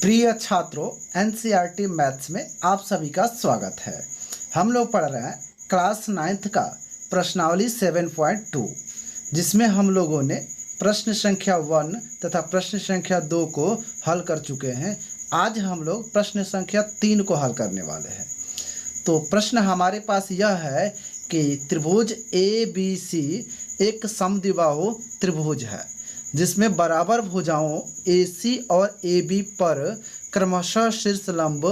प्रिय छात्रों, NCERT maths में आप सभी का स्वागत है। हम लोग पढ़ रहे हैं क्लास 9th का प्रश्नावली 7.2, जिसमें हम लोगों ने प्रश्न संख्या 1 तथा प्रश्न संख्या 2 को हल कर चुके हैं। आज हम लोग प्रश्न संख्या 3 को हल करने वाले हैं। तो प्रश्न हमारे पास यह है कि त्रिभुज ABC एक समद्विबाहु त्रिभुज है जिसमें बराबर भुजाओं AC और AB पर क्रमशः शीर्ष लंब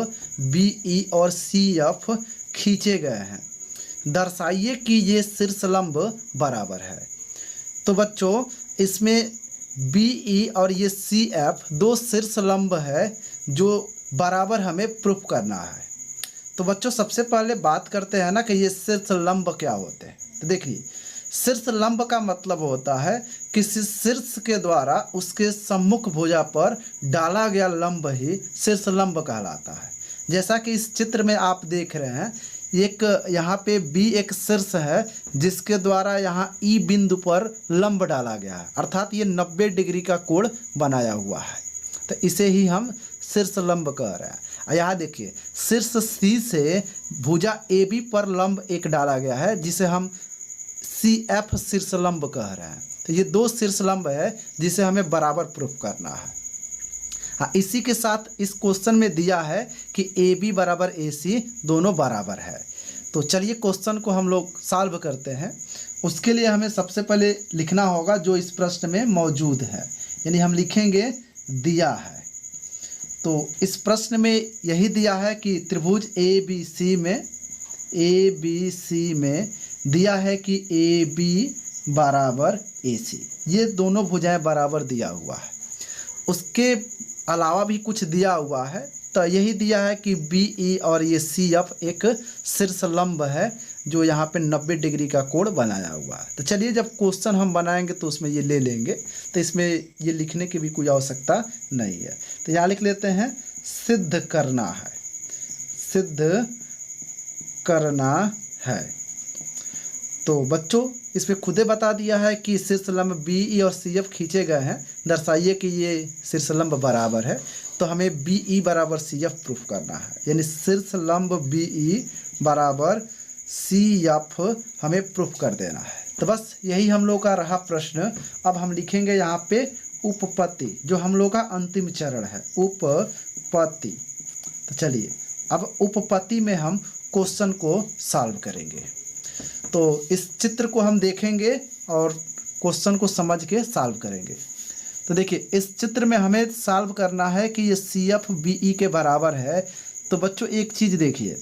BE और CF खींचे गए हैं। दर्शाइए कि ये शीर्ष लंब बराबर है। तो बच्चों, इसमें BE और ये CF दो शीर्ष लंब है जो बराबर हमें प्रूफ करना है। तो बच्चों, सबसे पहले बात करते हैं ना कि ये शीर्ष लंब क्या होते हैं। तो देखिए, शीर्ष लंब का मतलब होता है किसी शीर्ष के द्वारा उसके सम्मुख भुजा पर डाला गया लंब ही शीर्ष लंब कहलाता है। जैसा कि इस चित्र में आप देख रहे हैं, एक यहाँ पे B एक शीर्ष है जिसके द्वारा यहाँ E बिंदु पर लंब डाला गया है, अर्थात ये 90 डिग्री का कोण बनाया हुआ है। तो इसे ही हम शीर्ष लंब कह रहे हैं। यहाँ देखिए, शीर्ष C से भुजा AB पर लंब एक डाला गया है जिसे हम CF शीर्ष लंब कह रहे हैं। तो ये दो शीर्ष लंब है जिसे हमें बराबर प्रूफ करना है। हाँ, इसी के साथ इस क्वेश्चन में दिया है कि AB बराबर AC दोनों बराबर है। तो चलिए क्वेश्चन को हम लोग सॉल्व करते हैं। उसके लिए हमें सबसे पहले लिखना होगा जो इस प्रश्न में मौजूद है, यानी हम लिखेंगे दिया है। तो इस प्रश्न में यही दिया है कि त्रिभुज ABC में दिया है कि AB बराबर AC, ये दोनों भुजाएं बराबर दिया हुआ है। उसके अलावा भी कुछ दिया हुआ है। तो यही दिया है कि BE और ये CF एक शीर्ष लंब है जो यहाँ पे 90 डिग्री का कोण बनाया हुआ है। तो चलिए, जब क्वेश्चन हम बनाएंगे तो उसमें ये ले लेंगे, तो इसमें ये लिखने की भी कोई आवश्यकता नहीं है। तो यहाँ लिख लेते हैं सिद्ध करना है, सिद्ध करना है। तो बच्चों, इसमें खुदे बता दिया है कि शीर्ष लंब BE और CF खींचे गए हैं। दर्शाइए कि ये शीर्ष लंब बराबर है। तो हमें BE बराबर CF प्रूफ करना है, यानी शीर्ष लंब BE बराबर CF हमें प्रूफ कर देना है। तो बस यही हम लोग का रहा प्रश्न। अब हम लिखेंगे यहाँ पे उपपत्ति, जो हम लोग का अंतिम चरण है, उपपत्ति। तो चलिए, अब उपपत्ति में हम क्वेश्चन को सॉल्व करेंगे। तो इस चित्र को हम देखेंगे और क्वेश्चन को समझ के सॉल्व करेंगे। तो देखिए, इस चित्र में हमें सॉल्व करना है कि ये CF BE के बराबर है। तो बच्चों, एक चीज़ देखिए,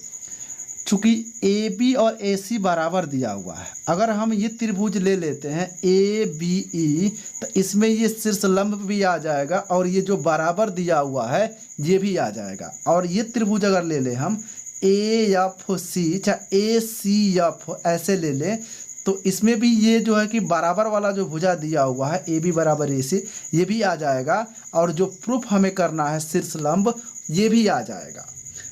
चूँकि AB और AC बराबर दिया हुआ है, अगर हम ये त्रिभुज ले लेते हैं ABE, तो इसमें ये शीर्ष लंब भी आ जाएगा और ये जो बराबर दिया हुआ है ये भी आ जाएगा। और ये त्रिभुज अगर ले लें हम AFC, चाहे ACF ऐसे ले लें, तो इसमें भी ये जो है कि बराबर वाला जो भुजा दिया हुआ है AB बराबर AC, ये भी आ जाएगा। और जो प्रूफ हमें करना है शीर्ष लंब, ये भी आ जाएगा।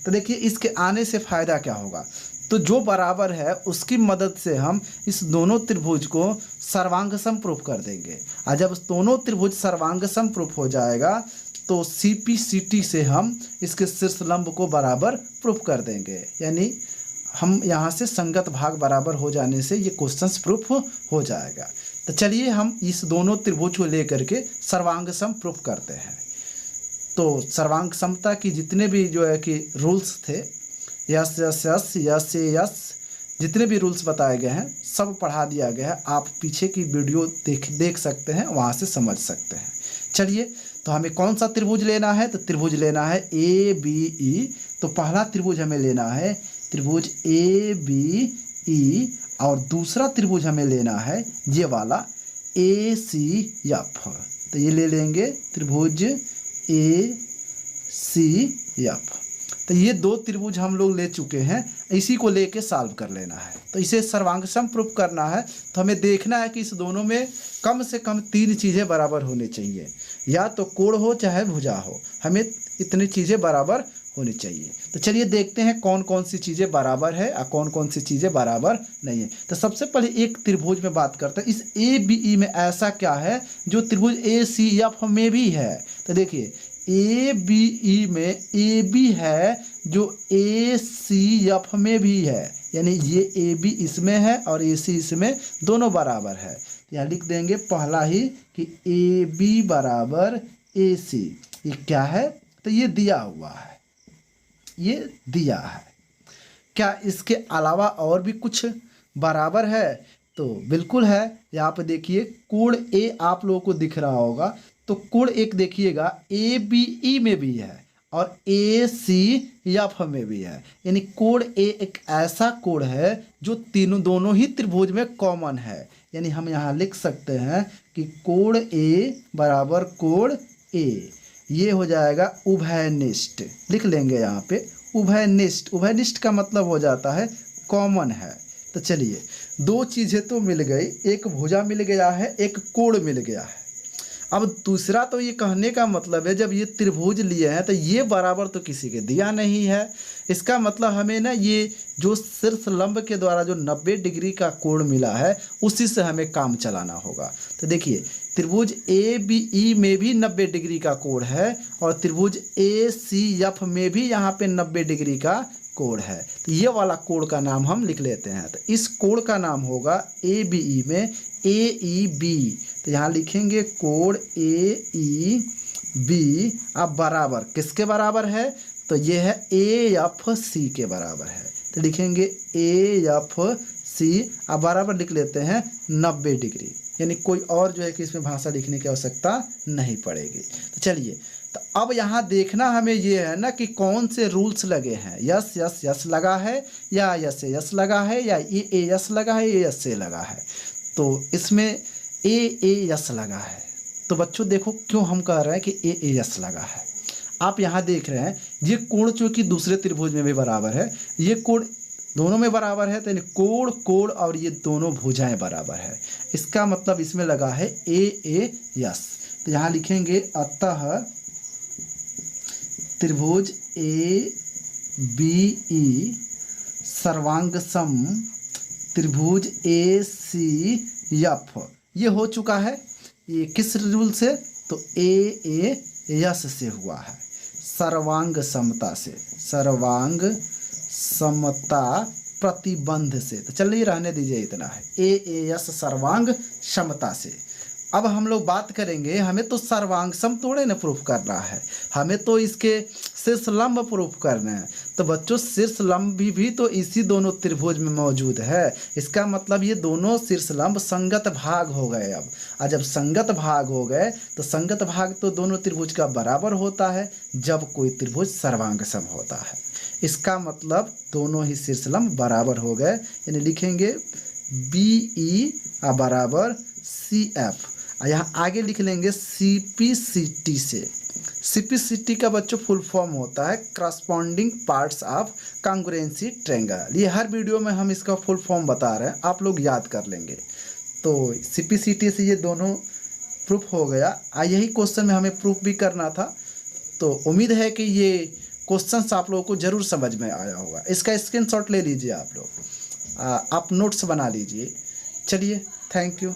तो देखिए, इसके आने से फ़ायदा क्या होगा। तो जो बराबर है उसकी मदद से हम इस दोनों त्रिभुज को सर्वांग सम प्रूफ कर देंगे। और जब दोनों त्रिभुज सर्वांग सम प्रूफ हो जाएगा तो CPCT से हम इसके शीर्ष लंब को बराबर प्रूफ कर देंगे, यानी हम यहाँ से संगत भाग बराबर हो जाने से ये क्वेश्चंस प्रूफ हो जाएगा। तो चलिए, हम इस दोनों त्रिभुज को लेकर के सर्वांग सम प्रूफ करते हैं। तो सर्वांग समता की जितने भी जो है कि रूल्स थे, yes yes yes yes yes, जितने भी रूल्स बताए गए हैं सब पढ़ा दिया गया है। आप पीछे की वीडियो देख सकते हैं, वहाँ से समझ सकते हैं। चलिए, तो हमें कौन सा त्रिभुज लेना है। तो त्रिभुज लेना है ABE। तो पहला त्रिभुज हमें लेना है त्रिभुज ABE, और दूसरा त्रिभुज हमें लेना है ये वाला ACF। तो ये ले लेंगे त्रिभुज ACF। तो ये दो त्रिभुज हम लोग ले चुके हैं, इसी को लेके सॉल्व कर लेना है। तो इसे सर्वांग सम प्रूफ करना है। तो हमें देखना है कि इस दोनों में कम से कम 3 चीज़ें बराबर होनी चाहिए, या तो कोण हो चाहे भुजा हो, हमें इतनी चीज़ें बराबर होनी चाहिए। तो चलिए देखते हैं कौन कौन सी चीज़ें बराबर है और कौन कौन सी चीज़ें बराबर नहीं है। तो सबसे पहले एक त्रिभुज में बात करते हैं। इस ABE में ऐसा क्या है जो त्रिभुज ACF में भी है। तो देखिए, ए बी ई में ए बी है जो ए सी एफ में भी है, यानी ये ए बी इसमें है और ए सी इसमें, दोनों बराबर है। तो यहाँ लिख देंगे पहला ही कि ए बी बराबर ए सी। ये क्या है? तो ये दिया हुआ है, ये दिया है। क्या इसके अलावा और भी कुछ बराबर है? तो बिल्कुल है। यहाँ पे देखिए कोण ए आप लोगों को दिख रहा होगा, तो कोण एक देखिएगा ए बी ई में भी है और ए सी एफ में भी है, यानी कोण ए एक ऐसा कोण है जो दोनों ही त्रिभुज में कॉमन है। यानी हम यहाँ लिख सकते हैं कि कोण ए बराबर कोण ए, ये हो जाएगा उभयनिष्ठ। लिख लेंगे यहाँ पे उभयनिष्ठ। उभयनिष्ठ का मतलब हो जाता है कॉमन है। तो चलिए दो चीज़ें तो मिल गई, एक भुजा मिल गया है, एक कोण मिल गया है। अब दूसरा तो ये कहने का मतलब है जब ये त्रिभुज लिए हैं तो ये बराबर तो किसी के दिया नहीं है। इसका मतलब हमें ना ये जो शीर्ष लंब के द्वारा जो 90 डिग्री का कोण मिला है उसी से हमें काम चलाना होगा। तो देखिए त्रिभुज ए बी ई में भी 90 डिग्री का कोण है और त्रिभुज ए सी एफ में भी यहाँ पे 90 डिग्री का कोण है। तो ये वाला कोण का नाम हम लिख लेते हैं। तो इस कोण का नाम होगा ए बी ई में ए ई बी। तो यहाँ लिखेंगे कोण ए ई बी अब बराबर किसके बराबर है? तो ये है ए एफ सी के बराबर है। तो लिखेंगे ए एफ सी अब बराबर लिख लेते हैं 90 डिग्री, यानी कोई और जो है कि इसमें भाषा लिखने की आवश्यकता नहीं पड़ेगी। तो चलिए, तो अब यहाँ देखना हमें ये है ना कि कौन से रूल्स लगे हैं। यस यस यस लगा है या यस यस लगा है या ए यस लगा है या यस ए लगा है। तो इसमें ए यस लगा है। तो बच्चों देखो क्यों हम कह रहे हैं कि ए यस लगा है। आप यहाँ देख रहे हैं ये कोण चूँकि दूसरे त्रिभुज में भी बराबर है, ये कोण दोनों में बराबर है, तो यानी कोण कोण और ये दोनों भुजाएं बराबर है। इसका मतलब इसमें लगा है ए यस। तो यहाँ लिखेंगे अतः त्रिभुज ए बी ई सर्वांग सम त्रिभुज ए सी एफ, ये हो चुका है। ये किस रूल से? तो ए यस से हुआ है, सर्वांग समता से, सर्वांग समता प्रतिबंध से। तो चलिए रहने दीजिए, इतना है ए यस सर्वांग समता से। अब हम लोग बात करेंगे, हमें तो सर्वांग सम थोड़े ना प्रूफ करना है, हमें तो इसके शीर्ष लंब प्रूफ करना है। तो बच्चों शीर्ष लंब भी तो इसी दोनों त्रिभुज में मौजूद है। इसका मतलब ये दोनों शीर्ष लंब संगत भाग हो गए। अब और जब संगत भाग हो गए तो संगत भाग तो दोनों त्रिभुज का बराबर होता है जब कोई त्रिभुज सर्वांग सम होता है। इसका मतलब दोनों ही शीर्ष लंब बराबर हो गए, यानी लिखेंगे बी ई बराबर सी एफ। यहाँ आगे लिख लेंगे सी पी सी टी से। CPCT का बच्चों फुल फॉर्म होता है करस्पॉन्डिंग पार्ट्स ऑफ कांग्रुएंसी ट्रायंगल। ये हर वीडियो में हम इसका फुल फॉर्म बता रहे हैं, आप लोग याद कर लेंगे। तो CPCT से ये दोनों प्रूफ हो गया। यही क्वेश्चन में हमें प्रूफ भी करना था। तो उम्मीद है कि ये क्वेश्चंस आप लोगों को ज़रूर समझ में आया होगा। इसका स्क्रीनशॉट ले लीजिए आप लोग, आप नोट्स बना लीजिए। चलिए, थैंक यू।